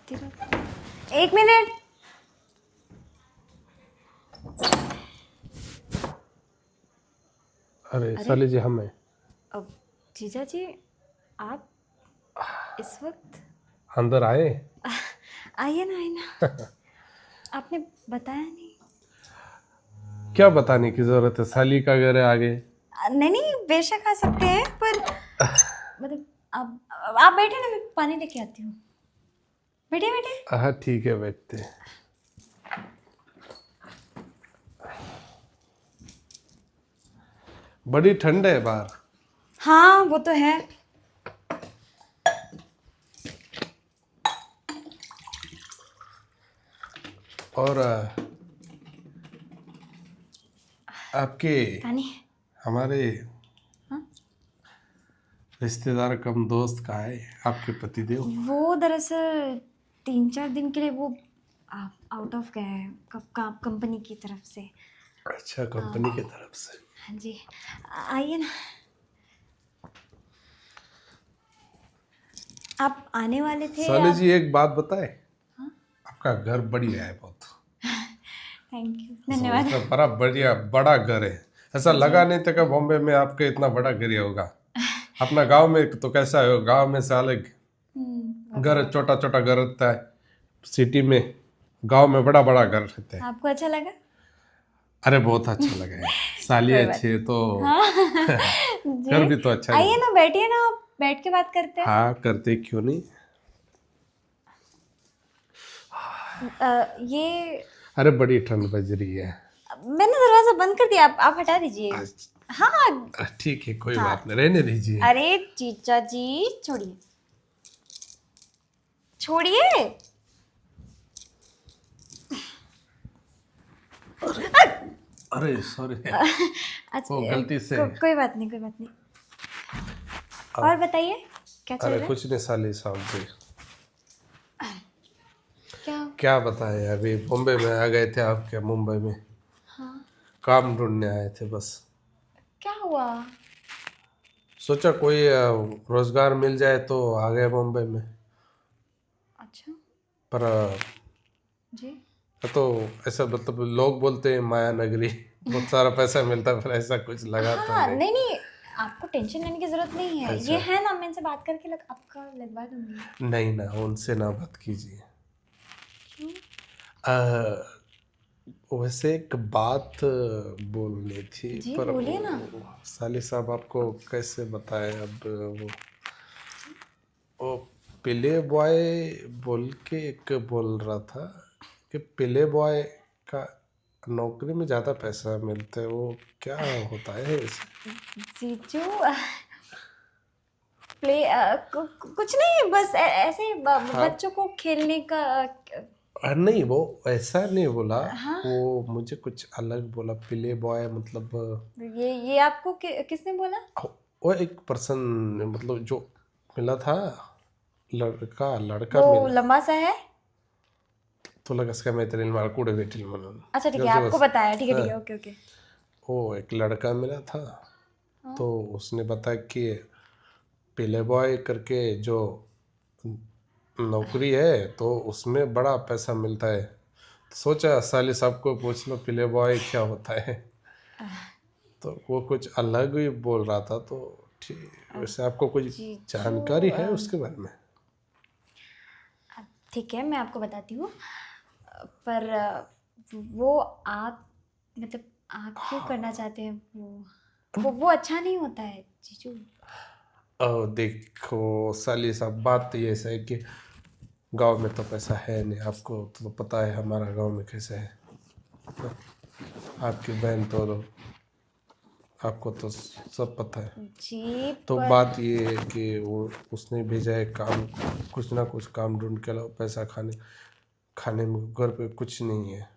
करती रहती। एक मिनट। अरे अरे साली जी हम हैं। अब जीजा जी आप इस वक्त अंदर आए। आइए ना आपने बताया नहीं। क्या बताने की जरूरत है, साली का घर है आगे। नहीं नहीं बेशक आ सकते हैं पर मतलब आप बैठे ना, मैं पानी लेके आती हूँ। बैठे बैठे। हाँ ठीक है, बैठते हैं। बड़ी ठंड है बाहर। हाँ वो तो है। और आपके पानी। हमारे हाँ रिश्तेदार कम दोस्त का है आपके पतिदेव। वो दरअसल 3-4 दिन के लिए वो आउट ऑफ गए हैं कंपनी की तरफ से। अच्छा, कंपनी की तरफ से। हाँ जी आइए ना। आप आने वाले थे साली आप। जी एक बात बताए, हाँ आपका घर बढ़िया है बहुत। थैंक यू धन्यवाद। मतलब बड़ा बढ़िया बड़ा घर है। ऐसा जी लगा नहीं था कि बॉम्बे में आपका इतना बड़ा घर ही होगा। अपना गांव में तो कैसा है, गांव में से अलग वो तो घर, है। छोटा छोटा घर रहता है। सिटी में, गांव में बड़ा बड़ा घर रहता है। आपको अच्छा लगा? अरे बहुत अच्छा लगा है। साली कोई बात अच्छी है नहीं। तो हाँ घर जी भी तो अच्छा ही आइए होगा। ना, बैठिए ना, आप बैठ के बात करते हैं। हाँ करते, क्यों नहीं। ये अरे बड़ी ठंड बज रही है। मैंने दरवाजा बंद कर दिया, आप हटा दीजिए। हाँ ठीक है, कोई हाँ। बात नहीं, रहने दीजिए। अरे जीजा जी छोड़िए छोड़िए। अरे सॉरी, अच्छा वो गलती से। कोई बात नहीं, कोई बात नहीं। और बताइए क्या चल अरे रहा है? कुछ नहीं साली साहब जी, क्या? क्या बताएं, अभी बॉम्बे में आ गए थे आपके, मुंबई में हाँ काम ढूंढने आए थे बस। क्या हुआ? सोचा कोई रोजगार मिल जाए तो आ गए बॉम्बे में। अच्छा पर जी। तो ऐसा मतलब लोग बोलते हैं माया नगरी बहुत सारा पैसा मिलता है, पर ऐसा कुछ लगा तो हाँ नहीं। नहीं नहीं, आपको टेंशन लेने की जरूरत नहीं है। ये अच्छा, है ना, मैं इनसे बात करके आपका लगवा दूंगी। नहीं ना, उनसे ना बात कीजिए। क्यों? अ, वैसे एक बात बोलनी थी, जी पर बोलिए ना। साली साहब आपको कैसे बताएं अब। वो प्ले बॉय बोल के एक बोल रहा था कि प्ले बॉय का नौकरी में ज़्यादा पैसा मिलता है, वो क्या होता है वैसे? जीजू प्ले कुछ नहीं, बस ऐसे ही हाँ, बच्चों को खेलने का नहीं वो ऐसा नहीं बोला। हाँ वो मुझे कुछ अलग बोला, प्ले बॉय मतलब ये आपको किसने बोला? वो एक पर्सन, मतलब जो मिला था, लड़का लड़का वो मिला। लंबा सा है? तुला कसं काय मैत्रीण मला कुठे भेटेल म्हणून अच्छा ठीक है, जो आपको बताया। ठीक है हाँ, ठीक है, ओके ओके। वो एक लड़का मिला था। हाँ तो उसने बताया कि प्ले बॉय करके जो नौकरी है तो उसमें बड़ा पैसा मिलता है। सोचा साली साहब को पूछ लो प्ले बॉय क्या होता है। तो वो कुछ अलग ही बोल रहा था, तो ठीक, वैसे आपको कुछ जीजू जानकारी है उसके बारे में? ठीक है मैं आपको बताती हूँ। पर वो आप मतलब आप क्यों करना चाहते हैं वो अच्छा नहीं होता है जीजू। देखो साली साहब, बात तो ये है कि गांव में तो पैसा है नहीं, आपको तो पता है हमारा गांव में कैसे है। आपकी बहन तो, आपको तो सब पता है। जी तो पर बात ये है कि वो उसने भेजा है काम, कुछ ना कुछ काम ढूंढ के लाओ, पैसा खाने खाने में घर पे कुछ नहीं है।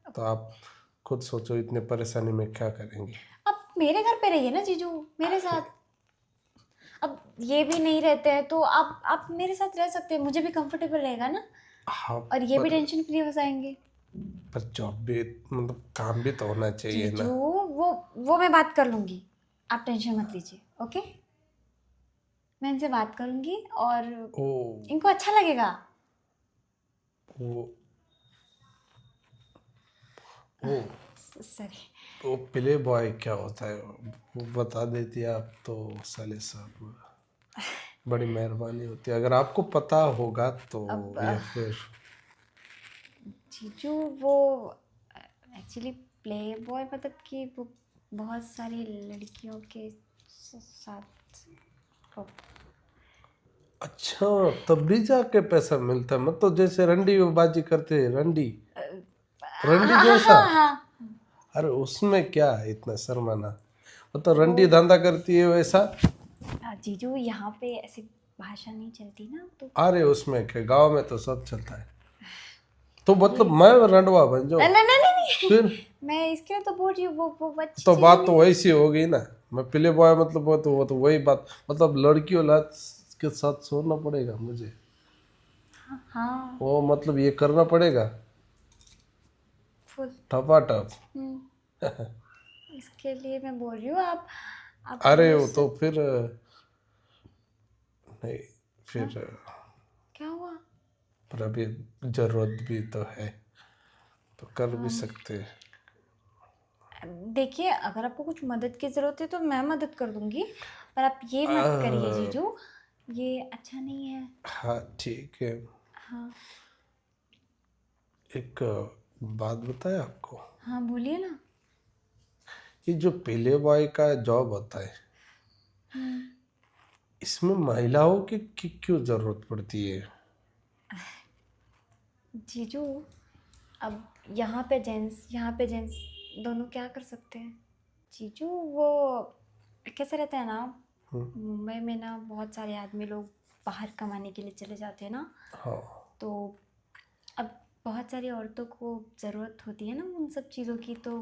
तो आप खुद सोचो इतने परेशानी में क्या करेंगे। अब मेरे घर पे रहिए ना जीजू, मेरे साथ। अब ये भी नहीं रहते हैं तो आप मेरे साथ रह सकते हैं, मुझे भी कंफर्टेबल रहेगा ना। हाँ, और ये भी टेंशन फ्री हो जाएंगे। पर जॉब भी मतलब काम भी तो होना चाहिए ना। जीजू वो मैं बात कर लूंगी, आप टेंशन मत लीजिए। ओके मैं इनसे बात करूंगी और ओ, इनको अच्छा लगेगा। वो वो सॉरी। वो प्ले बॉय क्या होता है वो बता देती आप तो साले साहब बड़ी मेहरबानी होती है, अगर आपको पता होगा तो। अब या फिर जीजू वो एक्चुअली प्ले बॉय मतलब कि वो बहुत सारी लड़कियों के साथ वो अच्छा, तब भी जाके पैसा मिलता है, मतलब जैसे रंडी बाजी करते हैं, रंडी रंडी हाँ जैसा। हाँ हाँ। अरे उसमें क्या है इतना शर्माना, मतलब वो रंडी धंधा करती है वैसा। जीजू यहाँ पे ऐसी भाषा नहीं चलती ना तो अरे उसमें क्या, गांव में तो सब चलता है, तो मतलब ये मैं रंडवा बन जाऊं नहीं नहीं नहीं फिर? नहीं। मैं इसके लिए तो बोल रही हूँ वो अच्छी तो चीज बात तो नहीं है। वैसी होगी ना, मैं प्ले बॉय मतलब वो तो वही बात, मतलब लड़कियों लात के साथ सोना पड़ेगा मुझे, हाँ वो मतलब ये करना पड़ेगा फुल। टपाटप। इसके लिए मैं बोल रही हूँ आप अरे वो वो तो सब। फिर नहीं, हाँ फिर क्या हुआ? पर अभी जरूरत भी तो है, तो कर भी हाँ सकते हैं। देखिए अगर आपको कुछ मदद की ज़रूरत है तो मैं मदद कर दूंगी, पर आप ये मत करिए आ, जीजू, ये अच्छा नहीं है। हाँ ठीक है। हाँ एक बात बताए आपको, हाँ बोलिए ना। ये जो प्ले बॉय का जॉब होता है, हम्म, इसमें महिलाओं की क्यों जरूरत पड़ती है? जीजू अब यहाँ पे जेंट्स दोनों क्या कर सकते हैं? जीजू वो कैसे रहता है ना, हम्म, मुंबई में ना बहुत सारे आदमी लोग बाहर कमाने के लिए चले जाते हैं ना, हाँ, तो अब बहुत सारी औरतों को ज़रूरत होती है ना उन सब चीज़ों की, तो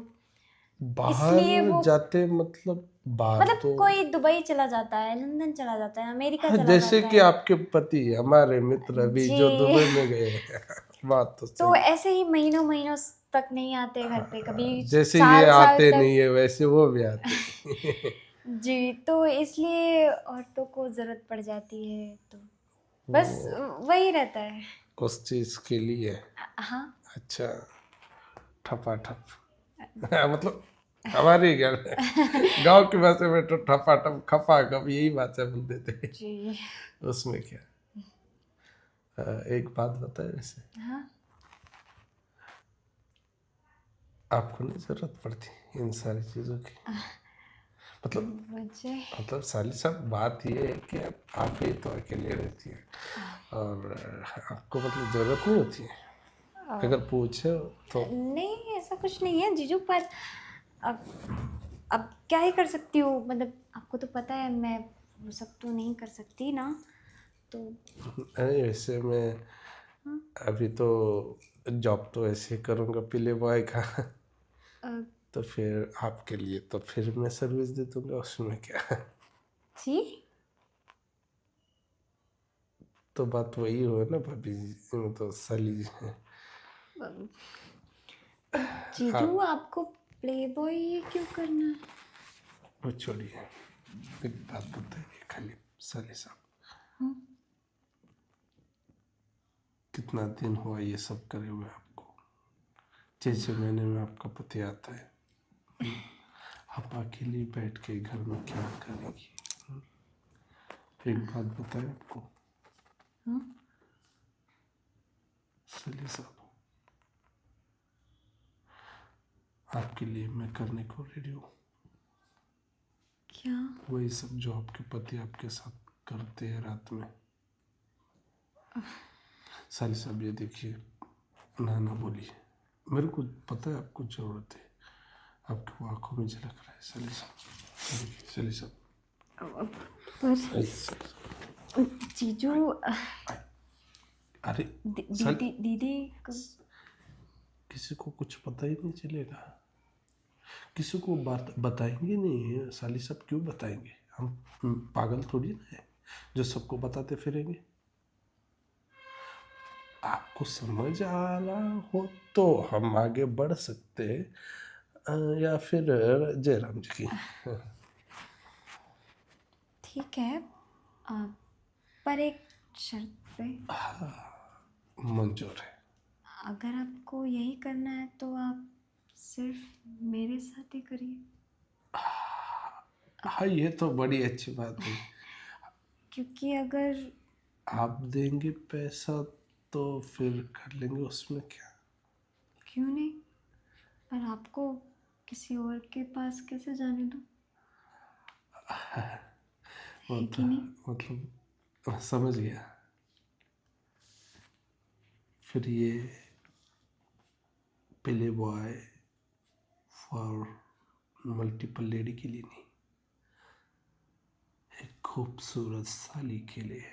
बाहर इसलिए वो जाते मतलब बाहर मतलब तो, कोई दुबई चला जाता है, लंदन चला जाता है, अमेरिका हाँ, चला जैसे जाता कि है। आपके पति हमारे मित्र अभी जी जो दुबई में गए हैं। बात तो तो सही। ऐसे ही महीनों महीनों तक नहीं आते घर पे, कभी हाँ, जैसे ये साल साल आते तक। नहीं है वैसे वो भी आते नहीं। जी तो इसलिए औरतों को ज़रूरत पड़ जाती है, तो बस वो वही रहता है। उस चीज के लिए। हाँ अच्छा, ठपा ठप। मतलब हमारे घर गांव की भाषा में तो ठपा ठप खपा खप यही भाषा बोलते थे। जी। उसमें क्या, एक बात बताए वैसे, हाँ आपको नहीं जरूरत पड़ती इन सारी चीजों की, मतलब मुझे मतलब साली साहब बात ये है कि आप ही तो अकेले रहती है और आपको मतलब ज़रूरत नहीं होती है, अ, अगर पूछे तो। नहीं ऐसा कुछ नहीं है जीजू, पर अब अब क्या ही कर सकती हूँ, मतलब आपको तो पता है मैं वो सब तो नहीं कर सकती ना, तो अरे वैसे मैं हाँ, अभी तो जॉब तो ऐसे ही करूँगा पिले बॉय का। अ, तो फिर आपके लिए तो फिर मैं सर्विस दे दूँगा, उसमें क्या। जी तो बात वही हो ना भाभी जी, वो तो साली जी हैं। अ, पर जीजू आप आपको प्ले बॉय ये क्यों करना है? वो छोड़िए, एक बात बताइए खाली साली साहब, हाँ, कितना दिन हुआ ये सब करे हुए आपको? 6 महीने में आपका पति आता है, आप अकेली बैठ के घर में क्या करेगी? एक बात बताए आपको हाँ, सली साहब, आपके लिए मैं करने को रेडी हूँ क्या? वही सब जो आपके पति आपके साथ करते हैं रात में। साली साहब ये देखिए, ना ना बोलिए, मेरे को पता है आपको ज़रूरत है, आपकी वो आंखों में झलक रहा है साली साहब। देखिए साली साहब, पर साली साहब, जीजू अरे साल दीदी दीदी को किसी को कुछ पता ही नहीं चलेगा, किसी को बात बताएंगे नहीं, साली साहब क्यों बताएंगे, हम पागल थोड़ी ना है जो सबको बताते फिरेंगे। आपको समझ आ रहा हो तो हम आगे बढ़ सकते हैं, या फिर जयराम जी की। ठीक है, अ, पर एक शर्त पे। मंजूर है, अगर आपको यही करना है तो आप सिर्फ मेरे साथ ही करिए, हाँ, ये तो बड़ी अच्छी बात है। क्योंकि अगर आप देंगे पैसा तो फिर कर लेंगे, उसमें क्या। क्यों नहीं, पर आपको किसी और के पास कैसे जाने दूँ, वो है तो कि नहीं? मतलब समझ गया। फिर ये play boy for multiple lady के लिए नहीं, एक खूबसूरत साली के लिए।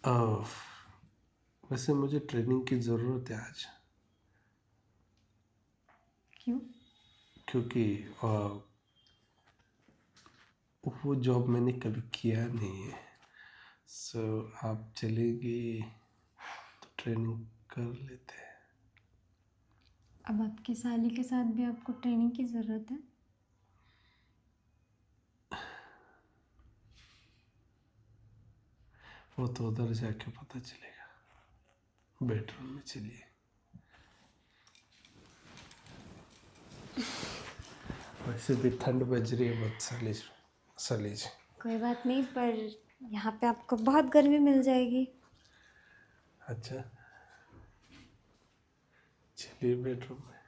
आह, वैसे मुझे ट्रेनिंग की ज़रूरत है आज, क्यों? क्योंकि वो जॉब मैंने कभी किया नहीं है। सो आप चलेगी तो ट्रेनिंग कर लेते हैं। अब आपकी साली के साथ भी आपको ट्रेनिंग की ज़रूरत है? वो तो उधर जाके पता चलेगा। बेडरूम में चलिए। वैसे भी ठंड बज रही है बहुत, सलीज सलीज। कोई बात नहीं, पर यहाँ पे आपको बहुत गर्मी मिल जाएगी। अच्छा, चलिए बेडरूम में।